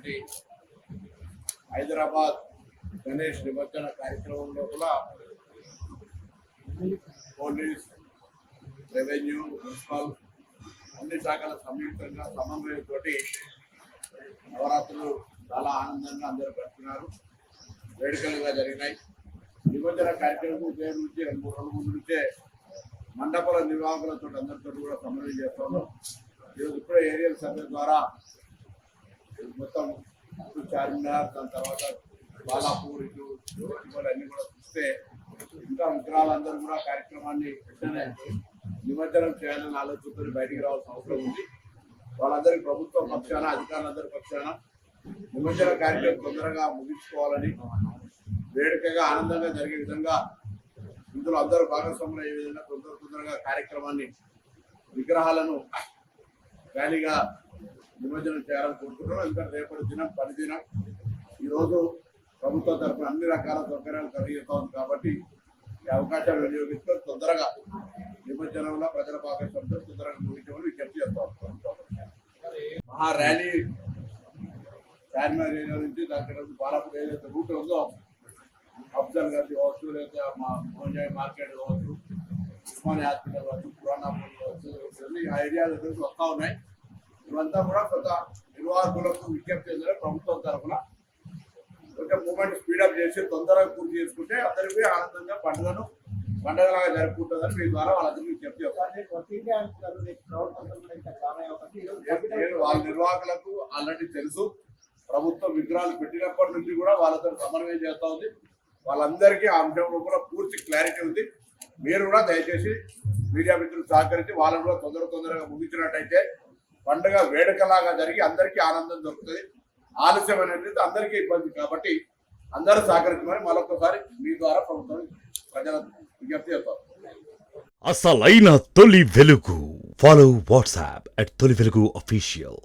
జరిగినటువంటి హైదరాబాద్ గణేష్ నిమజ్జన కార్యక్రమంలో కూడా పోలీస్, రెవెన్యూ, మున్సిపల్ అన్ని శాఖల సంయుక్తంగా సమన్వయంతో నవరాత్రులు చాలా ఆనందంగా అందరూ గడుపుతున్నారు. వేడుకలుగా జరిగినాయి. నిమజ్జన కార్యక్రమం ఉదయం నుంచి 2-3 రోజుల ముందు నుంచే మండపాల నిర్వాహకులతో అందరితో కూడా సమన్వయం చేస్తాము. ఈరోజు ఇప్పుడే ఏరియల్ సర్వే ద్వారా మొత్తం చార్మినార్, దాని తర్వాత బాలాపూర్, ఇటు అన్ని కూడా చూస్తే ఇంకా విగ్రహాలందరూ కూడా కార్యక్రమాన్ని వెంటనే నిమజ్జనం చేయాలని ఆలోచనతో బయటికి రావాల్సిన అవసరం ఉంది. వాళ్ళందరికీ ప్రభుత్వం పక్షాన, అధికారులందరి పక్షాన నిమజ్జన కార్యక్రమం తొందరగా ముగించుకోవాలని, వేడుకగా ఆనందంగా జరిగే విధంగా ఇందులో అందరూ భాగస్వాములు అయ్యే విధంగా తొందరగా కార్యక్రమాన్ని, విగ్రహాలను ర్యాలీగా నిమజ్జనం చేయాలని కోరుకుంటున్నాం. ఎందుకంటే రేపటి దినం 10 దినం ఈరోజు ప్రభుత్వం తరఫున అన్ని రకాల సౌకర్యాలు కలిగిస్తూ ఉంది కాబట్టి ఈ అవకాశాలు వినియోగించుకొని తొందరగా నిమజ్జనంలో ప్రజల భాగస్వామ్యంతో తొందరగా ముగించమని విజ్ఞప్తి చేస్తాం. మహా ర్యాలీ చార్మినార్ ఏరియా నుంచి దాని బాలాపూర్ ఏదైతే రూట్ ఉందో అఫ్జల్ గంజ్ కావచ్చు, లేదా మా మోంజాయ్ మార్కెట్ కావచ్చు, ఉస్మానియా హాస్పిటల్ కావచ్చు, పురాణాపూర్ కావచ్చు, ఆ ఏరియాల నుంచి వస్తూ ఉన్నాయి. ఇవంతా కూడా కొంత నిర్వాహకులకు విజ్ఞప్తి చేయాలి. ప్రభుత్వం తరఫున కొంచెం మూమెంట్ స్పీడప్ చేసి తొందరగా పూర్తి చేసుకుంటే అందరికీ ఆనందంగా పండుగలాగా జరుపుకుంటుందని మీ ద్వారా వాళ్ళందరికీ విజ్ఞప్తి చేస్తాను. వాళ్ళ నిర్వాహకులకు ఆల్రెడీ తెలుసు. ప్రభుత్వం విగ్రహాలు పెట్టినప్పటి నుంచి కూడా వాళ్ళతో సమన్వయం చేస్తూ ఉంది. వాళ్ళందరికీ ఆ అంశంలో కూడా పూర్తి క్లారిటీ ఉంది. మీరు కూడా దయచేసి మీడియా మిత్రులు సహకరించి వాళ్ళని కూడా తొందరగా ముగించినట్టయితే పండుగ వేడుకలాగా జరిగి అందరికీ ఆనందం దొరుకుతుంది. ఆలస్యం అనేది అందరికీ ఇబ్బంది కాబట్టి అందరూ సహకరించమని మరొకసారి మీ ద్వారా ప్రభుత్వం ప్రజలకు విజ్ఞప్తి చేస్తారు. అసలైన తొలి వెలుగు. ఫాలో వాట్సాప్ @తొలి వెలుగు official.